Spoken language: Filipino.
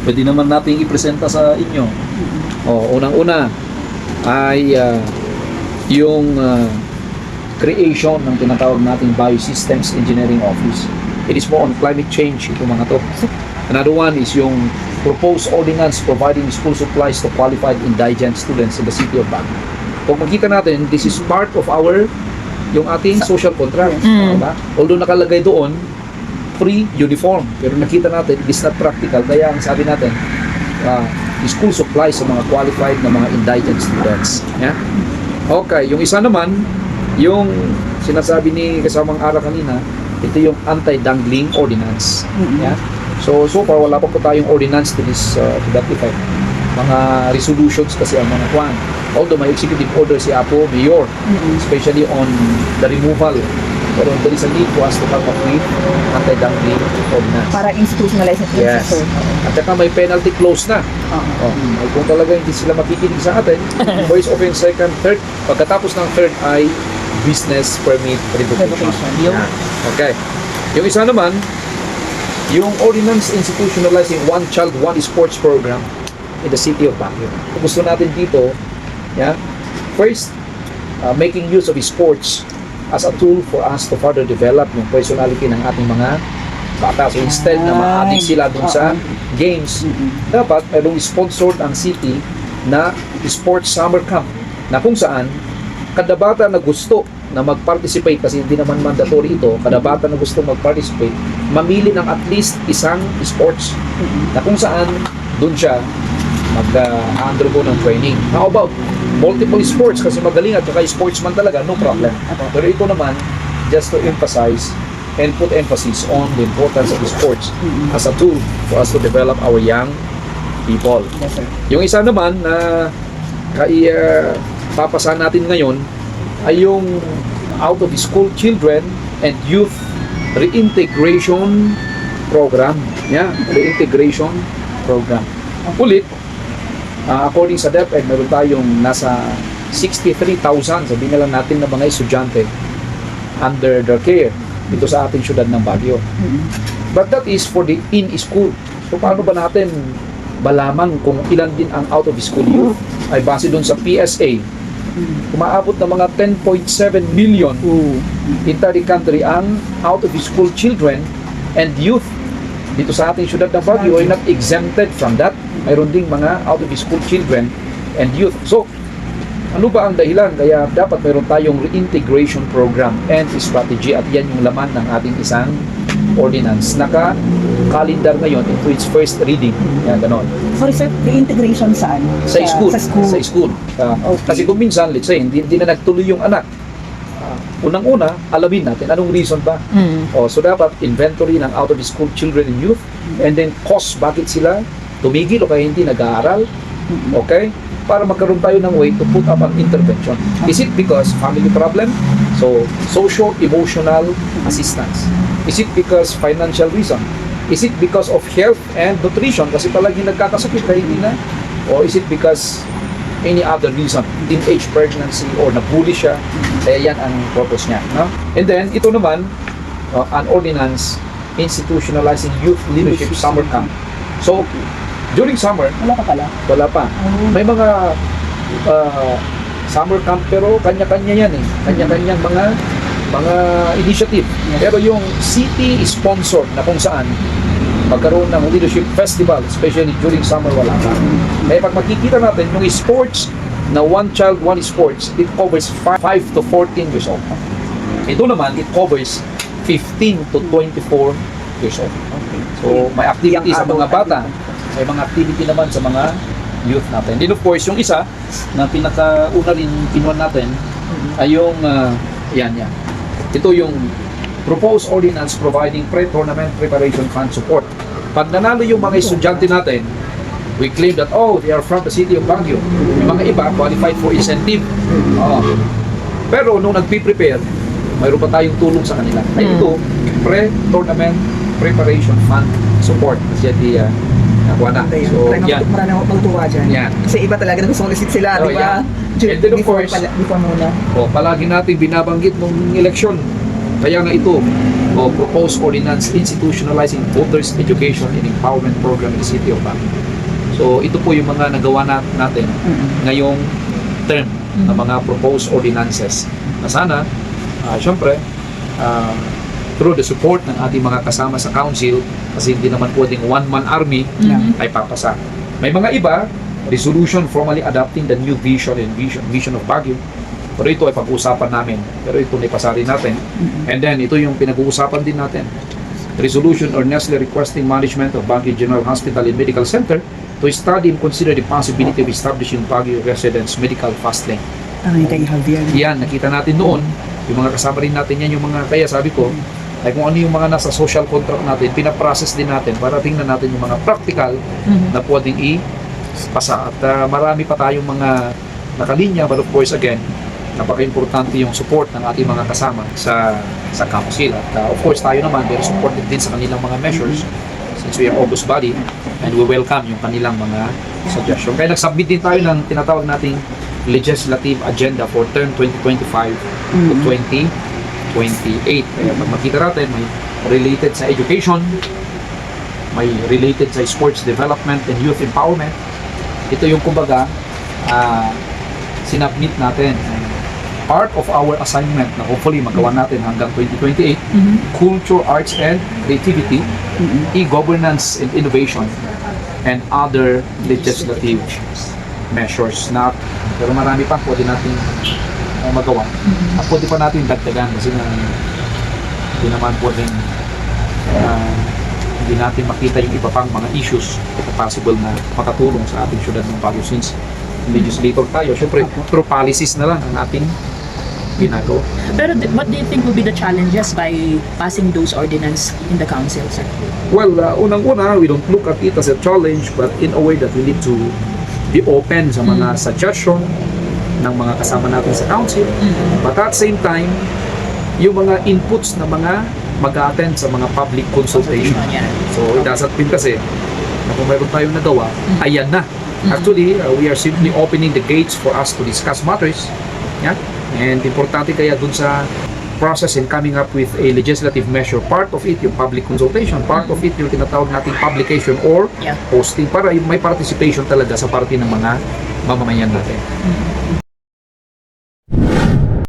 pwede naman nating ipresenta sa inyo. Unang-una ay yung creation ng tinatawag nating Biosystems Engineering Office. It is more on climate change, ito mga to. Another one is yung proposed ordinance providing school supplies to qualified indigent students in the city of Baguio. Kung makita natin, this is part of yung ating social contract. Diba? Although nakalagay doon, free uniform. Pero nakita natin, it is not practical. Kaya ang sabi natin, school supplies sa mga qualified na mga indigent students. Yeah? Okay, yung isa naman, yung sinasabi ni kasamang Ara kanina, ito yung anti-dangling ordinance. Yeah? So far, wala pa po tayong ordinance to that effect. Mga resolutions kasi ang mga kwan. Although may executive order si Apo, Mayor, especially on the removal. Pero there is a need for us to come up with anti-dangling ordinance. Para institutionalize it. Yes. At saka may penalty clause na. Kung talaga hindi sila makikinig sa atin, first offense, second, third. Pagkatapos ng third ay business permit revocation. Okay. Yung isa naman, yung ordinance institutionalizing One Child, One Sports program in the city of Baguio. Gusto natin dito, first, making use of sports as a tool for us to further develop yung personality ng ating mga bata. So instead na ma-addict sila dun sa games, dapat mayroong sponsored ang city na sports summer camp na kung saan kada bata na gusto na mag-participate, kasi hindi naman mandatory ito, kada bata na gusto mag-participate, mamili ng at least isang sports na kung saan dun siya mag-undergo ng training. How about multiple sports, kasi magaling at saka sportsman talaga, no problem. Pero ito naman, just to emphasize and put emphasis on the importance of sports as a tool for us to develop our young people. Yes, sir. Yung isa naman na papasahan natin ngayon ay yung out of school children and youth reintegration program. Reintegration program. Ulit, according sa DepEd, meron tayong nasa 63,000, sabihin na lang natin, na mga estudyante under their care dito sa ating syudad ng Baguio. But that is for the in-school. So paano ba natin balaman kung ilan din ang out of school youth? Ay base doon sa PSA, umaabot na mga 10.7 million entire the country ang out of school children and youth dito sa ating syudad ng Baguio ay not exempted from that. Mayroon ding mga out of school children and youth. So, ano ba ang dahilan? Kaya dapat mayroon tayong reintegration program and strategy, at yan yung laman ng ating isang ordinance. Naka-calendar ngayon into its first reading. Yan, ganon. Sorry sir, reintegration saan? Sa school. Sa school. Sa school. Okay. Kasi kung minsan, let's say, hindi na nagtuloy yung anak. Unang-una, alamin natin anong reason ba. So dapat inventory ng out of school children and youth, and then cause bakit sila tumigil o kaya hindi nag-aaral. Okay? Para magkaroon tayo ng way to put up an intervention. Is it because family problem? So, socio-emotional assistance. Is it because financial reason? Is it because of health and nutrition? Kasi palagi nagkakasakit kaya hindi na? Or is it because any other reason? Teenage pregnancy or nabully siya? Kaya yan ang purpose niya. No? And then, ito naman, an ordinance institutionalizing youth leadership summer camp. So, during summer, Wala pa pala. wala pa. May mga summer camp pero kanya-kanya yan eh. Kanya-kanyang mga initiative. Pero yung city sponsored na kung saan magkaroon ng leadership festival, especially during summer, wala pa. Kaya pag makikita natin yung sports na One Child, One Sports, it covers 5 to 14 years old. Ito naman, it covers 15 to 24 years old. So, may activity sa mga bata. May mga activity naman sa mga youth natin. Then of course, yung isa na pinakauna rin kinuha natin ay yung yan. Ito yung proposed ordinance providing pre-tournament preparation fund support. Pag nanalo yung mga estudyante natin, we claim that, they are from the city of Baguio. Yung mga iba qualified for incentive. Pero nung nagpi-prepare, mayroon pa tayong tulong sa kanila. Ay ito, pre-tournament preparation fund support. Kasi nakuha na. So, yan. Marami akong magtuwa dyan. Yan. Kasi iba talaga nag-solicit sila, di ba? And then of course, before muna. palagi natin binabanggit nung election, Kaya nga ito, proposed ordinance institutionalizing voters education and empowerment program in the city of Baguio. So ito po yung mga nagawa natin ngayong term ng mga proposed ordinances. Na sana, syempre, through the support ng ating mga kasama sa council, kasi hindi naman pwedeng one-man army ay papasa. May mga iba, resolution formally adopting the new vision of Baguio. Pero ito ay pag-uusapan namin. Pero ito ay pasarin natin. And then, ito yung pinag-uusapan din natin. Resolution earnestly requesting management of Baguio General Hospital and Medical Center to study and consider the possibility of establishing Baguio Residents Medical Fast Lane. Ay, kay Javier. Yan, nakita natin noon. Yung mga kasama rin natin yan, yung mga, kaya sabi ko, ay kung ano yung mga nasa social contract natin, pinaprocess din natin para tingnan natin yung mga practical na pwedeng i-pasa. At marami pa tayong mga nakalinya, but of course, again, napaka-importante yung support ng ating mga kasama sa council. At of course, tayo naman, very supportive din sa kanilang mga measures since we are August body and we welcome yung kanilang mga suggestion. Kaya nag-submit din tayo ng tinatawag nating legislative agenda for term 2025 to 2028. Kaya pag makita natin, may related sa education, may related sa sports development and youth empowerment. Ito yung kumbaga sinubmit natin. Part of our assignment na hopefully magawa natin hanggang 2028, culture, arts, and creativity, e-governance and innovation, and other legislative measures na pero marami pa pwede natin magawa. At pwede pa natin dagdagan kasi hindi naman pwedeng hindi natin makita yung iba pang mga issues na possible na makatulong sa ating syudad ng Baguio since legislator tayo. Siyempre, through policies na lang ang ating ginagawa. Pero what do you think will be the challenges by passing those ordinance in the council, sir? Well, unang-una, we don't look at it as a challenge but in a way that we need to be open sa mga suggestion ng mga kasama natin sa council. But at the same time, yung mga inputs na mga mag-attend sa mga public consultation. So, it doesn't mean kasi na kung mayroon tayong nagawa, ayan na. Actually, we are simply opening the gates for us to discuss matters. Yeah? And importante kaya dun sa process in coming up with a legislative measure, part of it yung public consultation, part of it yung tinatawag nating publication or posting para may participation talaga sa parte ng mga mamamayan natin.